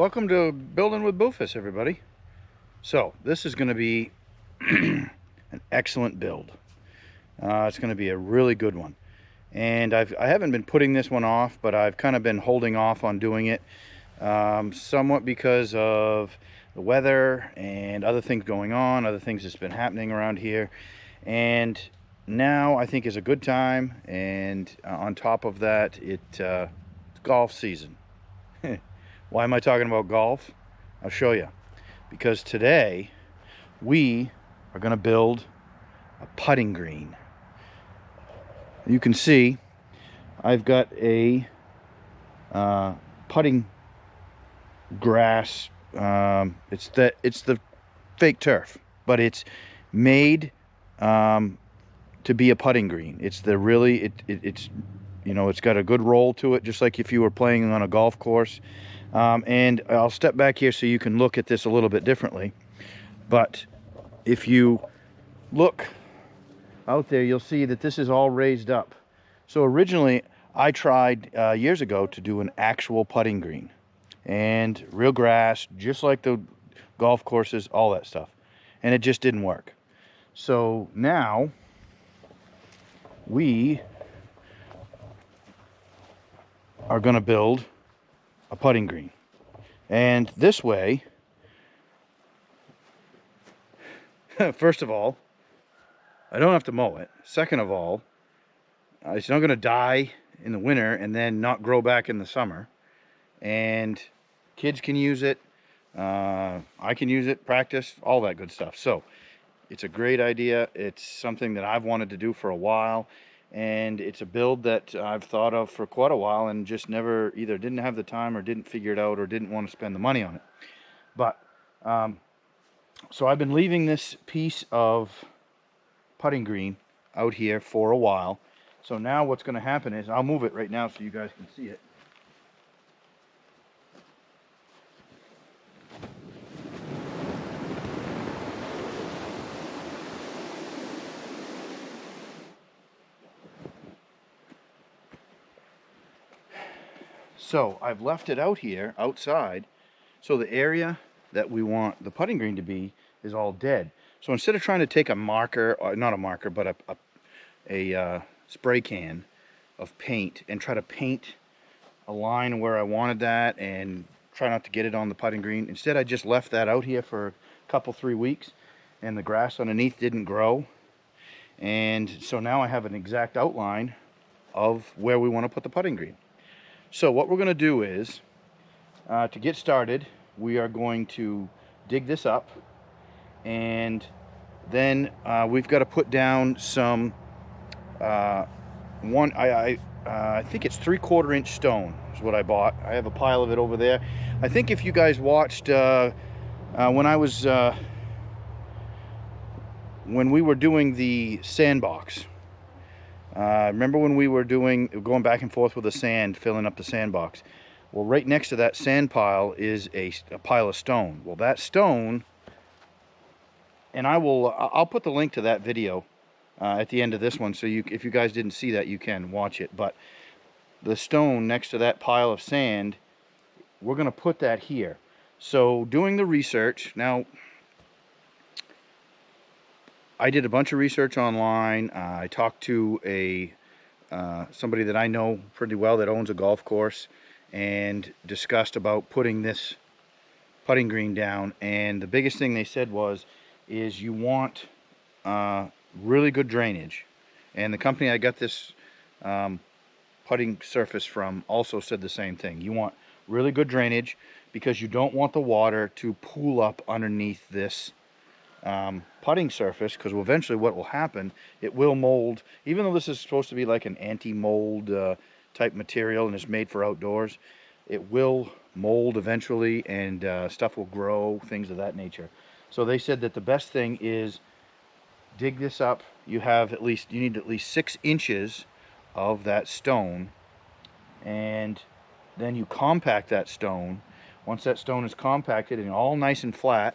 Welcome to Building with Boofus, everybody. So this is going to be an excellent build. It's going to be a really good one, and I haven't been putting this one off, but I've kind of been holding off on doing it, somewhat because of the weather and other things going on, other things that's been happening around here, and now I think is a good time. And on top of that, it's golf season. Why am I talking about golf? I'll show you. Because today we are going to build a putting green. You can see I've got a putting grass. It's the fake turf, but it's made to be a putting green. It's the really it's you know, it's got a good roll to it, just like if you were playing on a golf course. And I'll step back here so you can look at this a little bit differently. But if you look out there, you'll see that this is all raised up. So originally I tried years ago to do an actual putting green and real grass, just like the golf courses, all that stuff, and it just didn't work. So now we are going to build a putting green, and this way, first of all, I don't have to mow it. Second of all, it's not going to die in the winter and then not grow back in the summer, and kids can use it, I can use it, practice, all that good stuff. So it's a great idea. It's something that I've wanted to do for a while, and it's a build that I've thought of for quite a while and just never either didn't have the time or didn't figure it out or didn't want to spend the money on it. But so I've been leaving this piece of putting green out here for a while. So now what's going to happen is I'll move it right now so you guys can see it. So I've left it out here outside, so the area that we want the putting green to be is all dead. So instead of trying to take a marker, or not a marker, but a spray can of paint and try to paint a line where I wanted that and try not to get it on the putting green, instead I just left that out here for a couple, 3 weeks, and the grass underneath didn't grow. And so now I have an exact outline of where we want to put the putting green. So what we're going to do is, to get started, we are going to dig this up, and then we've got to put down some, I think it's 3/4 inch stone is what I bought. I have a pile of it over there. I think if you guys watched when we were doing the sandbox, remember when we were going back and forth with the sand, filling up the sandbox? Well, right next to that sand pile is a pile of stone. Well, that stone, and I'll put the link to that video at the end of this one, so if you guys didn't see that, you can watch it. But the stone next to that pile of sand, we're going to put that here. So doing the research, now I did a bunch of research online. I talked to somebody that I know pretty well that owns a golf course, and discussed about putting this putting green down. And the biggest thing they said is you want really good drainage. And the company I got this putting surface from also said the same thing. You want really good drainage because you don't want the water to pool up underneath this putting surface, because eventually what will happen, it will mold. Even though this is supposed to be like an anti-mold type material and is made for outdoors, it will mold eventually, and stuff will grow, things of that nature. So they said that the best thing is dig this up. You need at least 6 inches of that stone, and then you compact that stone. Once that stone is compacted and all nice and flat,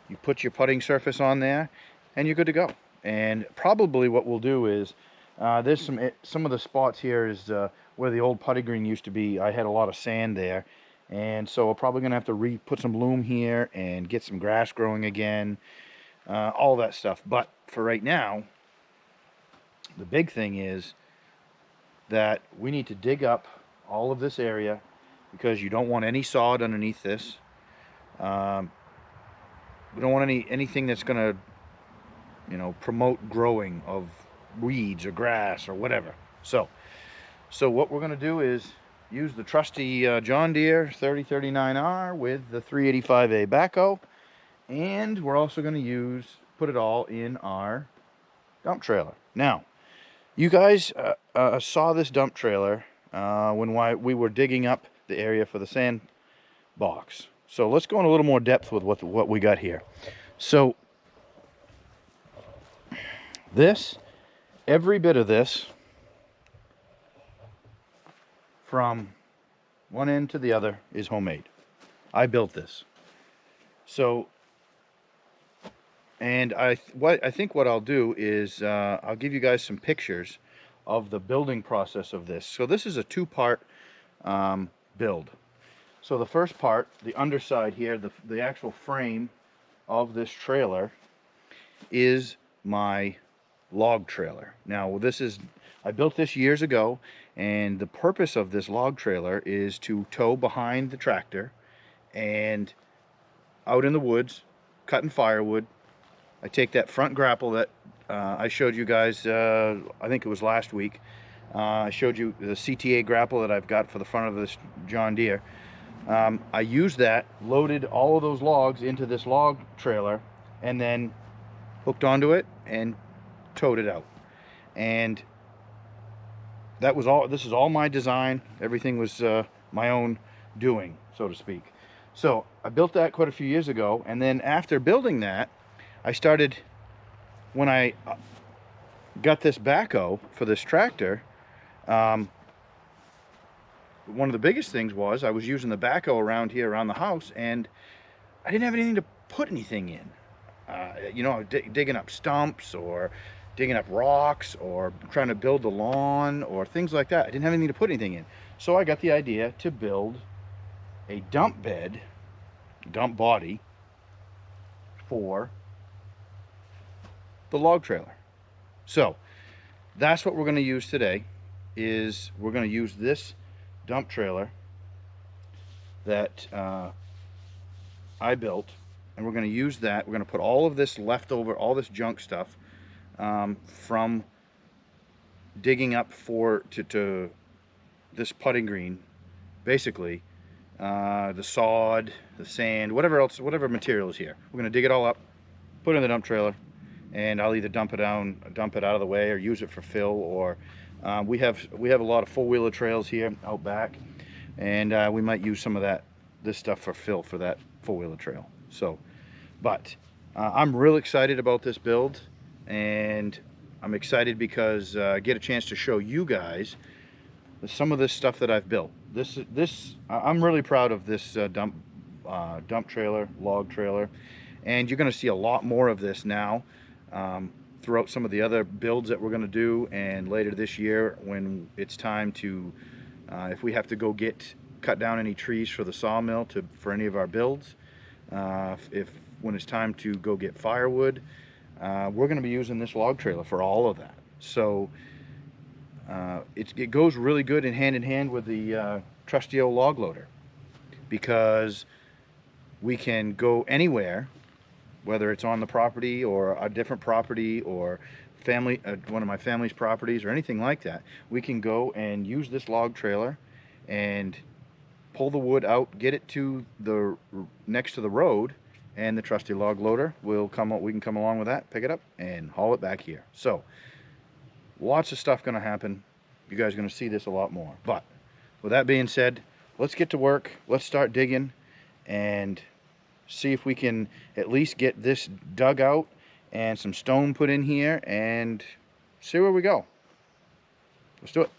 you put your putting surface on there, and you're good to go. And probably what we'll do is, there's some of the spots here is where the old putting green used to be. I had a lot of sand there, And so we're probably going to have to put some loom here and get some grass growing again, all that stuff. But for right now, the big thing is that we need to dig up all of this area because you don't want any sod underneath this. We don't want anything that's going to, you know, promote growing of weeds or grass or whatever. So what we're going to do is use the trusty John Deere 3039R with the 385A backhoe, and we're also going to put it all in our dump trailer. Now, you guys saw this dump trailer when we were digging up the area for the sand box. So let's go in a little more depth with what we got here. So every bit of this, from one end to the other, is homemade. I built this. So, and I think what I'll do is I'll give you guys some pictures of the building process of this. So this is a two-part build. So the first part, the underside here, the actual frame of this trailer, is my log trailer. Now I built this years ago, and the purpose of this log trailer is to tow behind the tractor and out in the woods cutting firewood. I take that front grapple that I showed you guys, I think it was last week. I showed you the CTA grapple that I've got for the front of this John Deere. I used that, loaded all of those logs into this log trailer, and then hooked onto it and towed it out. And that was all. This is all my design. Everything was my own doing, so to speak. So I built that quite a few years ago, and then after building that, I started, when I got this backhoe for this tractor, one of the biggest things was I was using the backhoe around here, around the house, and I didn't have anything to put anything in. You know, digging up stumps or digging up rocks or trying to build the lawn or things like that. I didn't have anything to put anything in. So I got the idea to build a dump bed, dump body for the log trailer. So that's what we're going to use today. Is we're going to use this dump trailer that I built, and we're going to use that. We're going to put all of this leftover, all this junk stuff from digging up to this putting green, basically the sod, the sand, whatever material is here. We're going to dig it all up, put it in the dump trailer, and I'll either dump it out of the way, or use it for fill, or we have a lot of four-wheeler trails here out back, and we might use some of this stuff for fill for that four-wheeler trail. So, but I'm real excited about this build, and I'm excited because I get a chance to show you guys some of this stuff that I've built. I'm really proud of this dump trailer, log trailer, and you're going to see a lot more of this now throughout some of the other builds that we're going to do, and later this year when it's time to, if we have to go cut down any trees for the sawmill for any of our builds, when it's time to go get firewood, we're going to be using this log trailer for all of that. So it goes really good hand in hand with the trusty old log loader, because we can go anywhere, whether it's on the property or a different property or one of my family's properties or anything like that. We can go and use this log trailer and pull the wood out, get it to next to the road, and the trusty log loader will come up. We can come along with that, pick it up, and haul it back here. So lots of stuff going to happen. You guys are going to see this a lot more. But with that being said, let's get to work. Let's start digging and see if we can at least get this dug out and some stone put in here and see where we go. Let's do it.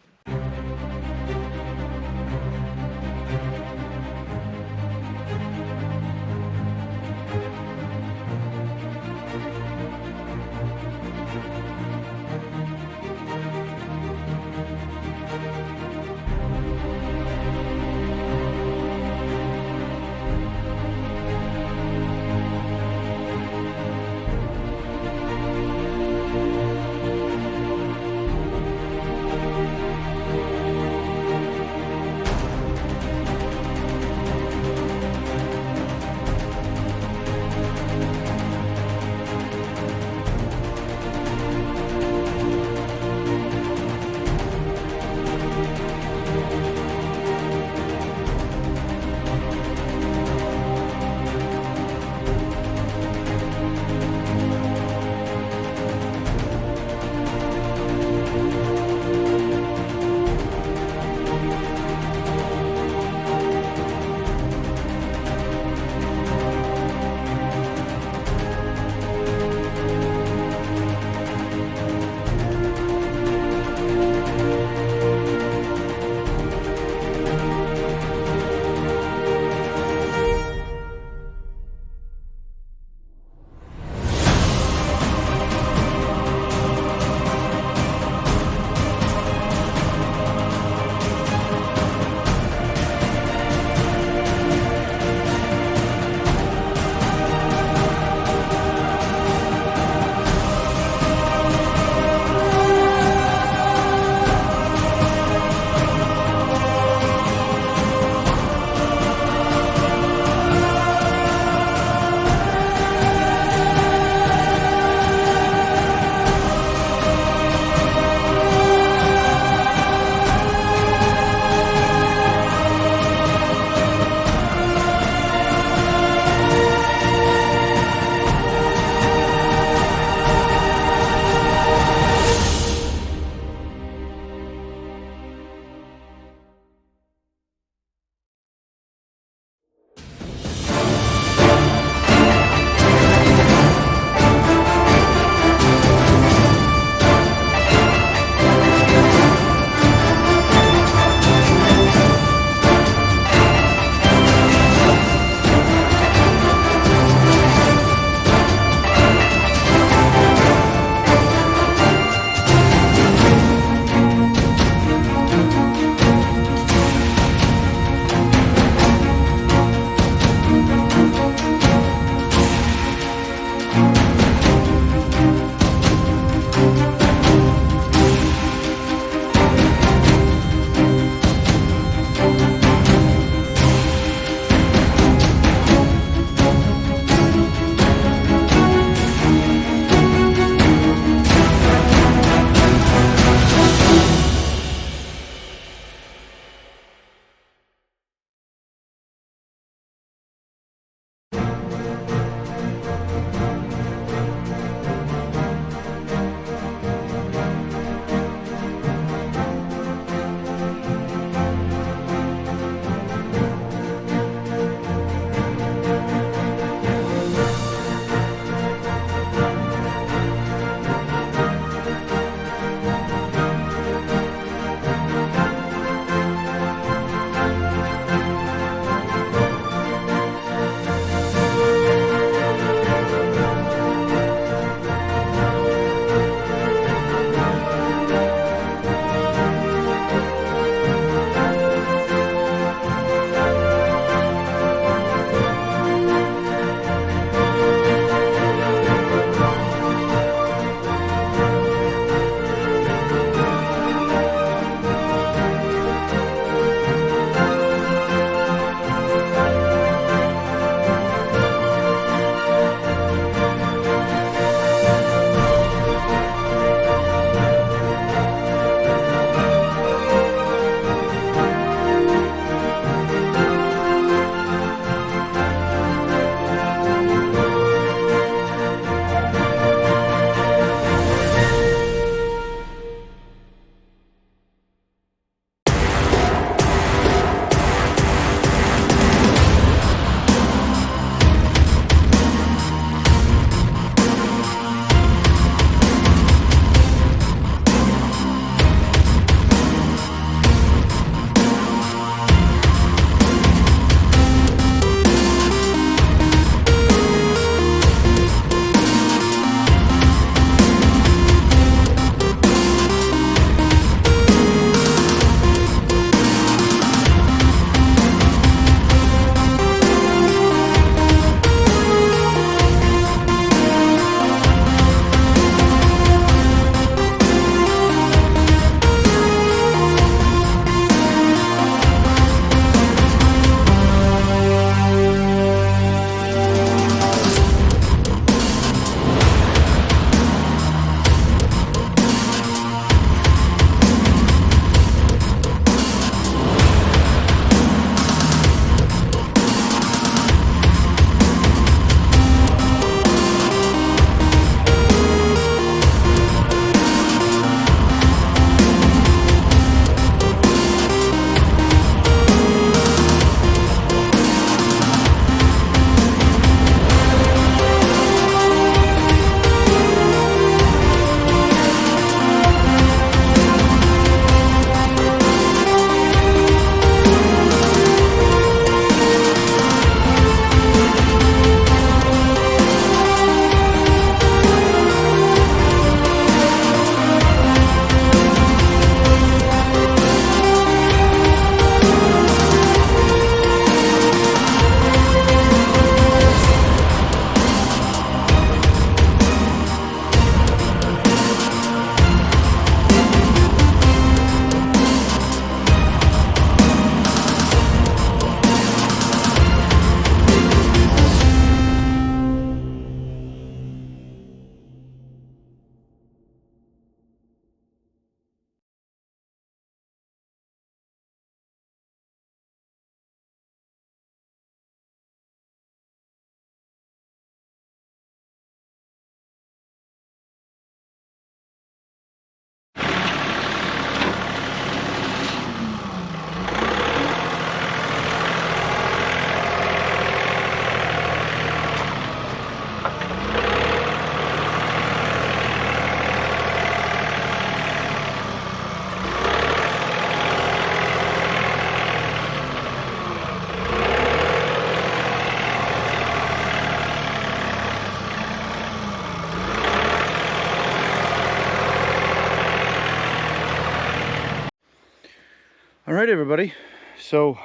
All right, everybody. So,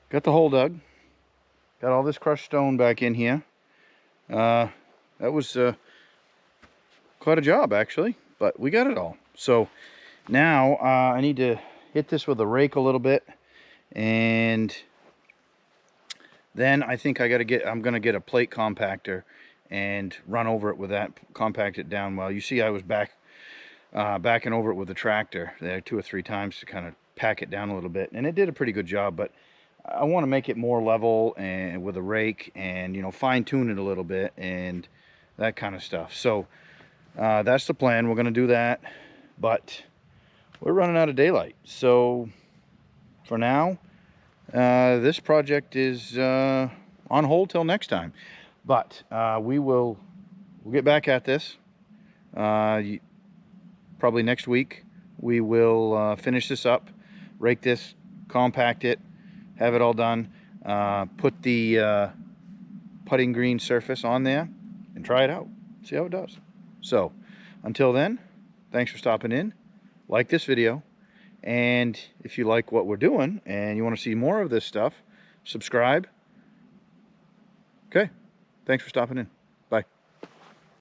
got the hole dug. Got all this crushed stone back in here. That was quite a job, actually, but we got it all. So now I need to hit this with a rake a little bit, and then I think I'm gonna get a plate compactor and run over it with that, compact it down well. You see, I was backing over it with the tractor there 2 or 3 times to kind of pack it down a little bit, and it did a pretty good job. But I want to make it more level and with a rake, and fine tune it a little bit and that kind of stuff. So that's the plan. We're going to do that, but we're running out of daylight. So for now, this project is on hold till next time. But we'll get back at this. Probably next week. We will finish this up, rake this, compact it, have it all done, put the putting green surface on there, and try it out. See how it does. So, until then, thanks for stopping in. Like this video, and if you like what we're doing and you want to see more of this stuff, subscribe. Okay, thanks for stopping in.